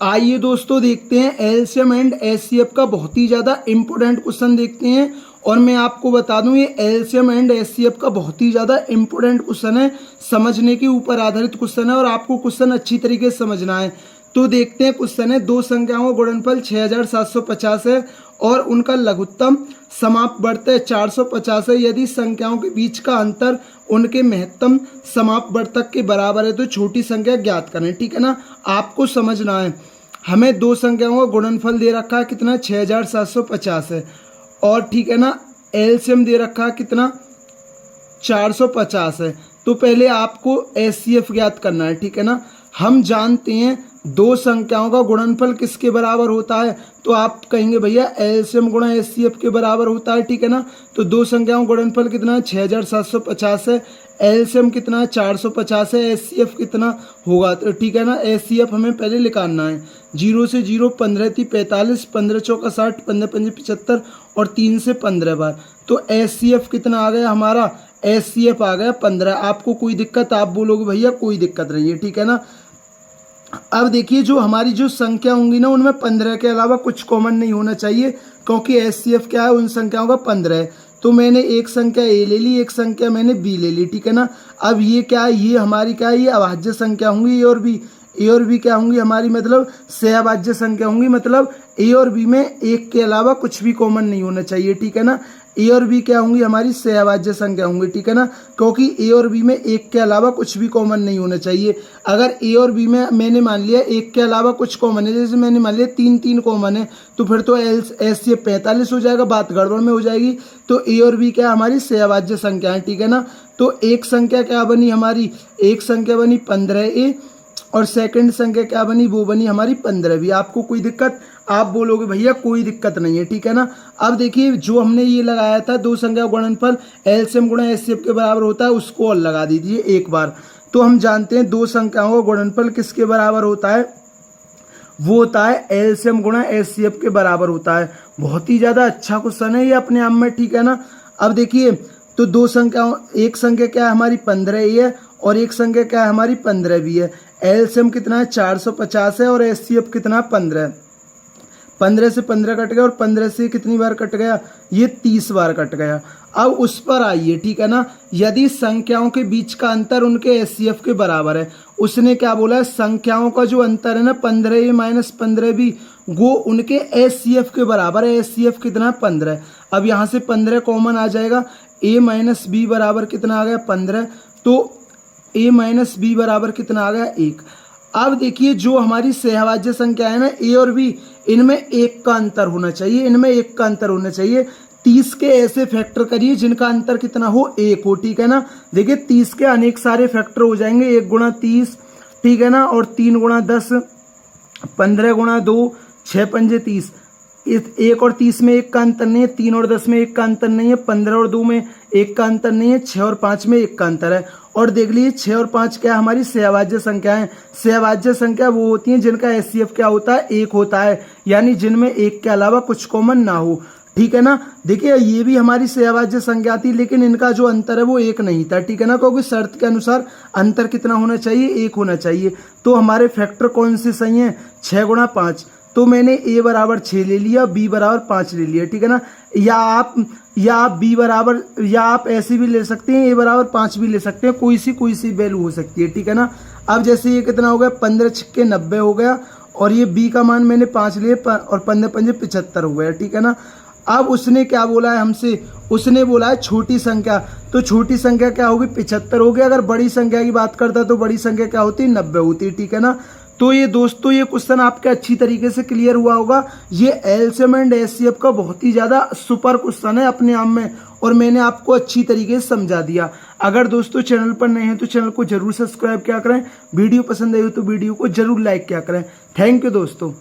आइए दोस्तों देखते हैं एलसीएम एंड एचसीएफ का बहुत ही ज़्यादा इम्पोर्टेंट क्वेश्चन देखते हैं। और मैं आपको बता दूं ये एलसीएम एंड एचसीएफ का बहुत ही ज़्यादा इम्पोर्टेंट क्वेश्चन है, समझने के ऊपर आधारित क्वेश्चन है और आपको क्वेश्चन अच्छी तरीके से समझना है। तो देखते हैं क्वेश्चन है, दो संख्याओं का गुणनफल 6750 है और उनका लघुत्तम समापवर्त 450 है। यदि संख्याओं के बीच का अंतर उनके महत्तम समापवर्तक के बराबर है तो छोटी संख्या ज्ञात करें। ठीक है ना, आपको समझना है। हमें दो संख्याओं का गुणनफल दे रखा है कितना, 6750 है और ठीक है ना एलसीएम दे रखा है कितना, 450 है। तो पहले आपको एचसीएफ ज्ञात करना है। ठीक है ना, हम जानते हैं दो संख्याओं का गुणनफल किसके बराबर होता है, तो आप कहेंगे भैया एलसीएम गुणा एचसीएफ के बराबर होता है। ठीक है ना, तो दो संख्याओं का गुणनफल कितना है, 6750 है, एलसीएम कितना है, 450 है, एचसीएफ कितना होगा। तो ठीक है ना, एचसीएफ हमें पहले निकालना है। 0 से 0 15 × 45, 15 चौका 60, 15 पंजे 75 और 3 से 15 बार। तो एचसीएफ कितना आ गया हमारा, एचसीएफ आ गया 15। आपको कोई दिक्कत, आप बोलोगे भैया कोई दिक्कत नहीं है। ठीक है ना, अब देखिए जो हमारी जो संख्या होंगी ना उनमें 15 के अलावा कुछ कॉमन नहीं होना चाहिए, क्योंकि एचसीएफ क्या है, उन संख्याओं का 15 है। तो मैंने एक संख्या ए ले ली, एक संख्या मैंने बी ले ली। ठीक है ना, अब ये क्या है, ये हमारी क्या है, ये अभाज्य संख्या होंगी। ए और बी क्या होंगी हमारी, मतलब सहअभाज्य संख्या होंगी। मतलब ए और बी में एक के अलावा कुछ भी कॉमन नहीं होना चाहिए। ठीक है ना, ए और बी क्या होंगी हमारी सहअभाज्य संख्या होंगी। ठीक है ना, क्योंकि ए और बी में एक के अलावा कुछ भी कॉमन नहीं होना चाहिए। अगर ए और बी में मैंने मान लिया एक के अलावा कुछ कॉमन है, जैसे मैंने मान लिया 3 कॉमन है, तो फिर तो एचसीएफ 45 हो जाएगा, बात गड़बड़ में हो जाएगी। तो ए और बी क्या हमारी सहअभाज्य संख्या है। ठीक है ना, तो एक संख्या क्या बनी हमारी, एक संख्या बनी 15a और सेकंड संख्या क्या बनी, वो बनी हमारी 15b। आपको कोई दिक्कत, आप बोलोगे भैया कोई दिक्कत नहीं है। ठीक है ना, अब देखिए जो हमने ये लगाया था दो संख्या गुणनफल एलसीएम गुणा एचसीएफ के बराबर होता है, उसको और लगा दीजिए एक बार। तो हम जानते हैं दो संख्याओं का गुणनफल किसके बराबर होता है, वो होता है एलसीएम गुणा एचसीएफ के बराबर होता है। बहुत ही ज्यादा अच्छा क्वेश्चन है ये अपने आप में। ठीक है ना, अब देखिए तो दो संख्याओं, एक संख्या क्या है हमारी 15a है और एक संख्या क्या है हमारी 15b है। एलसीएम कितना है, 450 है और एचसीएफ कितना 15 है। 15 से 15 कट गया और 15 से कितनी बार कट गया, ये 30 बार कट गया। अब उस पर आइए। ठीक है ना, यदि संख्याओं के बीच का अंतर उनके एचसीएफ के बराबर है, उसने क्या बोला है, संख्याओं का जो अंतर है ना 15a - 15b, वो उनके एचसीएफ के बराबर है। एचसीएफ कितना 15 है। अब यहाँ से 15 कॉमन आ जाएगा, a - b बराबर कितना आ गया 15, तो a - b बराबर कितना आ गया 1। अब देखिए जो हमारी सहअभाज्य संख्या है ना ए और बी, इनमें एक का अंतर होना चाहिए, इनमें एक का अंतर होना चाहिए। 30 के ऐसे फैक्टर करिए जिनका अंतर कितना हो, 1 हो। ठीक है ना, देखिए 30 के अनेक सारे फैक्टर हो जाएंगे, 1 × 30, ठीक है ना, और 3 × 10, 15 × 2, 6 पंजे 30। 1 और 30 में एक का अंतर नहीं है, 3 और 10 में एक का अंतर नहीं है, 15 और 2 में एक का अंतर नहीं है, 6 और 5 में एक का अंतर है। और देख लीजिए 6 और 5 क्या हमारी सहअभाज्य संख्या है। सहअभाज्य संख्या वो होती है जिनका एचसीएफ क्या होता है, 1 होता है, यानी जिनमें एक के अलावा कुछ कॉमन ना हो। ठीक है ना, देखिए ये भी हमारी सहअभाज्य संख्या थी, लेकिन इनका जो अंतर है वो 1 नहीं था। ठीक है ना, क्योंकि शर्त के अनुसार अंतर कितना होना चाहिए, 1 होना चाहिए। तो हमारे फैक्टर कौन से सही हैं, 6 × 5। तो मैंने a बराबर 6 ले लिया, b बराबर 5 ले लिया। ठीक है ना, या आप b बराबर, या आप ऐसे भी ले सकते हैं, a बराबर 5 भी ले सकते हैं, कोई सी वैल्यू हो सकती है। ठीक है ना, अब जैसे ये कितना हो गया, 15 × 90 हो गया और ये b का मान मैंने 5 लिया और 15 पंजे 75 हो गया। ठीक है ना, अब उसने क्या बोला है हमसे, उसने बोला है छोटी संख्या। तो छोटी संख्या क्या होगी, 75 हो गया। अगर बड़ी संख्या की बात करता तो बड़ी संख्या क्या होती है, 90 होती है। ठीक है ना, तो ये दोस्तों ये क्वेश्चन आपके अच्छी तरीके से क्लियर हुआ होगा। ये एलसीएम एंड एचसीएफ का बहुत ही ज्यादा सुपर क्वेश्चन है अपने आप में, और मैंने आपको अच्छी तरीके से समझा दिया। अगर दोस्तों चैनल पर नए हैं तो चैनल को जरूर सब्सक्राइब किया करें, वीडियो पसंद आई हो तो वीडियो को जरूर लाइक किया करें। थैंक यू दोस्तों।